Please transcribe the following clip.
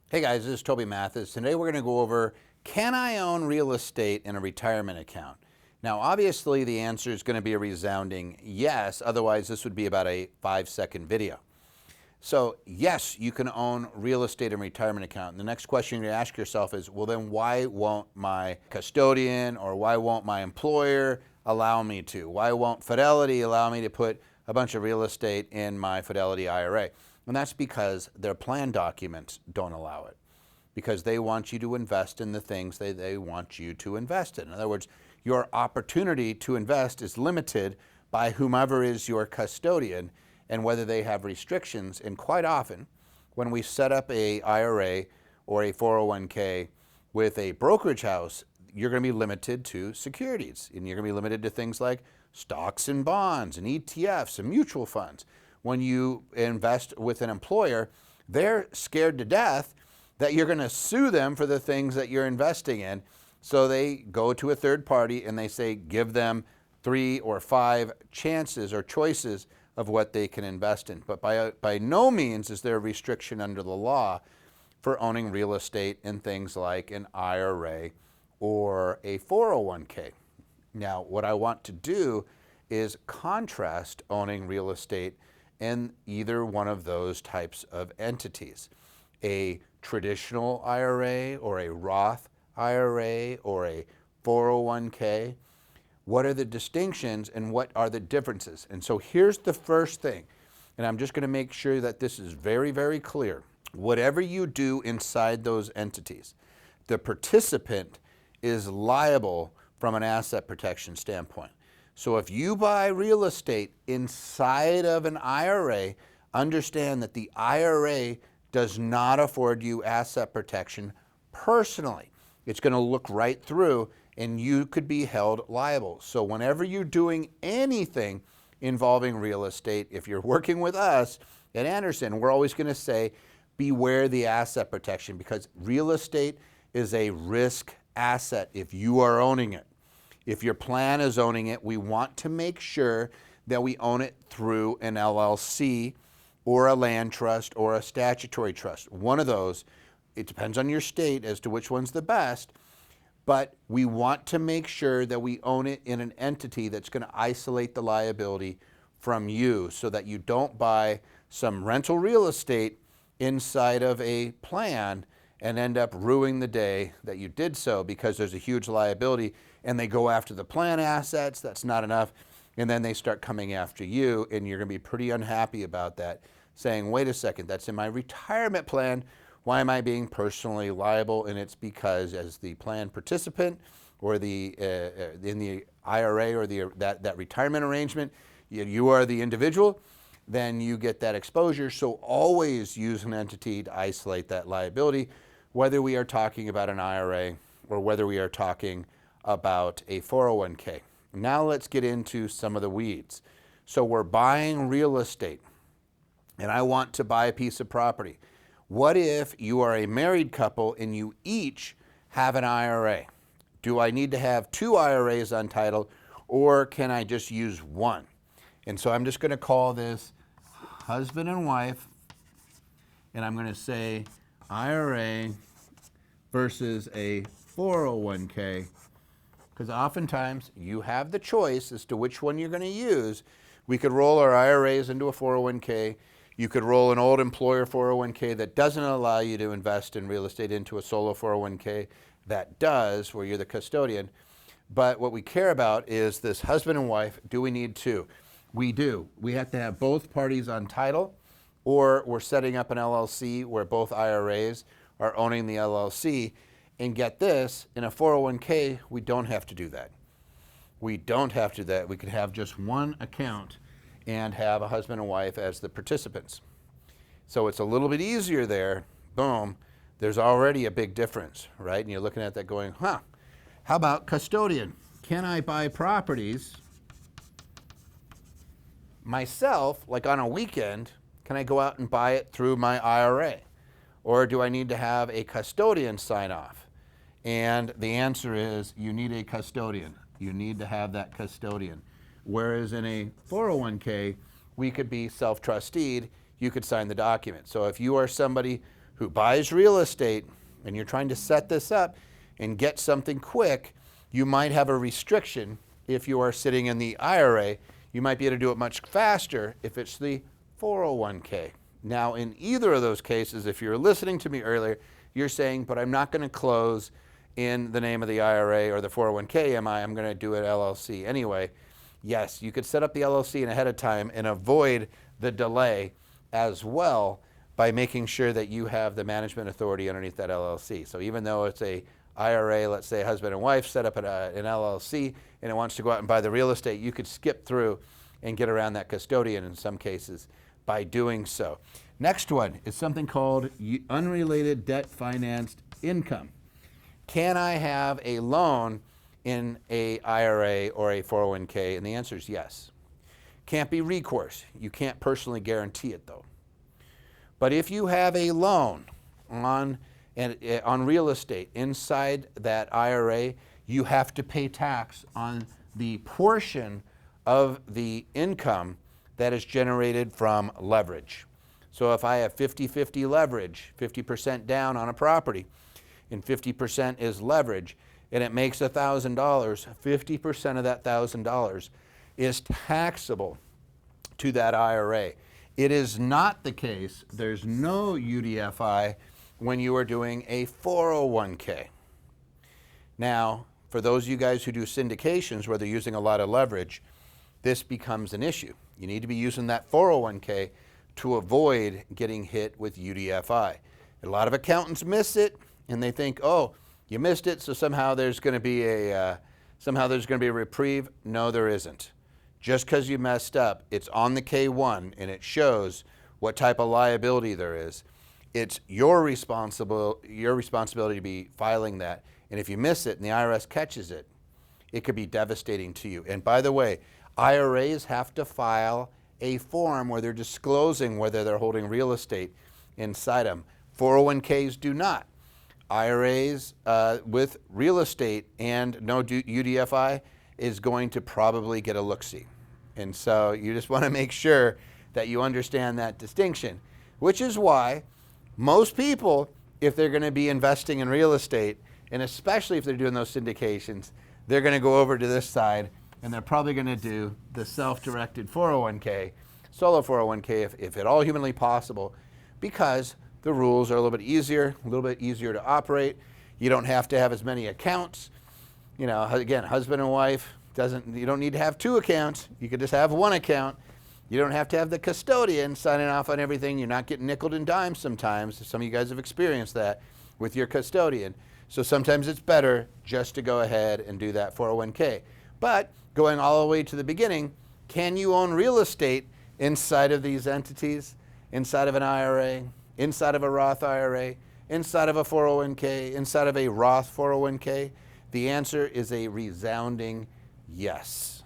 Hey guys, this is Toby Mathis. Today we're going to go over, can I own real estate in a retirement account? Now obviously the answer is going to be a resounding yes, otherwise this would be about a 5-second video. So yes, you can own real estate in a retirement account. And the next question you ask yourself is, well then why won't my custodian or why won't my employer allow me to? Why won't Fidelity allow me to put a bunch of real estate in my Fidelity IRA? And that's because their plan documents don't allow it, because they want you to invest in the things they want you to invest in. In other words, your opportunity to invest is limited by whomever is your custodian and whether they have restrictions. And quite often, when we set up a IRA or a 401k with a brokerage house, you're going to be limited to securities, and you're going to be limited to things like stocks and bonds and ETFs and mutual funds. When you invest with an employer, they're scared to death that you're going to sue them for the things that you're investing in. So they go to a third party and they say, give them 3 or 5 chances or choices of what they can invest in. But by no means is there a restriction under the law for owning real estate in things like an IRA or a 401k. Now, what I want to do is contrast owning real estate in either one of those types of entities. A traditional IRA or a Roth IRA or a 401k. What are the distinctions and what are the differences? And so here's the first thing, and I'm just going to make sure that this is very, very clear. Whatever you do inside those entities, the participant is liable from an asset protection standpoint. So if you buy real estate inside of an IRA, understand that the IRA does not afford you asset protection personally. It's going to look right through and you could be held liable. So whenever you're doing anything involving real estate, if you're working with us at Anderson, we're always going to say, beware the asset protection, because real estate is a risk asset if you are owning it. If your plan is owning it, we want to make sure that we own it through an LLC or a land trust or a statutory trust. One of those, it depends on your state as to which one's the best, but we want to make sure that we own it in an entity that's going to isolate the liability from you, so that you don't buy some rental real estate inside of a plan and end up ruining the day that you did so, because there's a huge liability and they go after the plan assets. That's not enough. And then they start coming after you, and you're going to be pretty unhappy about that, saying, wait a second, that's in my retirement plan. Why am I being personally liable? And it's because as the plan participant or in the IRA or that retirement arrangement, you are the individual, then you get that exposure. So always use an entity to isolate that liability, whether we are talking about an IRA or whether we are talking about a 401k. Now let's get into some of the weeds. So we're buying real estate, and I want to buy a piece of property. What if you are a married couple and you each have an IRA? Do I need to have 2 IRAs on title, or can I just use one? And so I'm just going to call this husband and wife, and I'm going to say IRA versus a 401k, because oftentimes you have the choice as to which one you're going to use. We could roll our IRAs into a 401k. You could roll an old employer 401k that doesn't allow you to invest in real estate into a solo 401k that does, where you're the custodian. But what we care about is this husband and wife. Do we need 2? We do. We have to have both parties on title, or we're setting up an LLC where both IRAs are owning the LLC. And get this, in a 401k, we don't have to do that. We don't have to do that. We could have just one account and have a husband and wife as the participants. So it's a little bit easier there. Boom. There's already a big difference, right? And you're looking at that going, how about custodian? Can I buy properties myself, like on a weekend? Can I go out and buy it through my IRA? Or do I need to have a custodian sign off? And the answer is, you need a custodian. You need to have that custodian. Whereas in a 401k, we could be self-trusteed. You could sign the document. So if you are somebody who buys real estate and you're trying to set this up and get something quick, you might have a restriction. If you are sitting in the IRA, you might be able to do it much faster if it's the 401k. Now, in either of those cases, if you're listening to me earlier, you're saying, but I'm not going to close in the name of the IRA or the 401k, am I? I'm going to do an LLC anyway. Yes, you could set up the LLC in ahead of time and avoid the delay as well by making sure that you have the management authority underneath that LLC. So even though it's a IRA, let's say husband and wife set up an LLC and it wants to go out and buy the real estate, you could skip through and get around that custodian in some cases by doing so. Next one is something called unrelated debt financed income. Can I have a loan in a IRA or a 401k? And the answer is yes. Can't be recourse. You can't personally guarantee it though. But if you have a loan on real estate inside that IRA, you have to pay tax on the portion of the income that is generated from leverage. So if I have 50-50 leverage, 50% down on a property, and 50% is leverage, and it makes $1,000, 50% of that $1,000 is taxable to that IRA. It is not the case, there's no UDFI when you are doing a 401k. Now, for those of you guys who do syndications where they're using a lot of leverage, this becomes an issue. You need to be using that 401k to avoid getting hit with UDFI. A lot of accountants miss it and they think, oh, you missed it, so somehow there's going to be a reprieve. No, there isn't. Just because you messed up, it's on the K1 and it shows what type of liability there is. It's your responsibility to be filing that. And if you miss it and the IRS catches it, it could be devastating to you. And by the way, IRAs have to file a form where they're disclosing whether they're holding real estate inside them. 401ks do not. IRAs with real estate and no UDFI is going to probably get a look-see. And so you just want to make sure that you understand that distinction, which is why most people, if they're going to be investing in real estate, and especially if they're doing those syndications, they're going to go over to this side and they're probably going to do the self-directed 401k, solo 401k if at all humanly possible, because the rules are a little bit easier to operate. You don't have to have as many accounts. You know, again, husband and wife, you don't need to have two accounts. You could just have one account. You don't have to have the custodian signing off on everything. You're not getting nickeled and dimed sometimes. Some of you guys have experienced that with your custodian. So sometimes it's better just to go ahead and do that 401k. But going all the way to the beginning, can you own real estate inside of these entities, inside of an IRA, inside of a Roth IRA, inside of a 401k, inside of a Roth 401k? The answer is a resounding yes.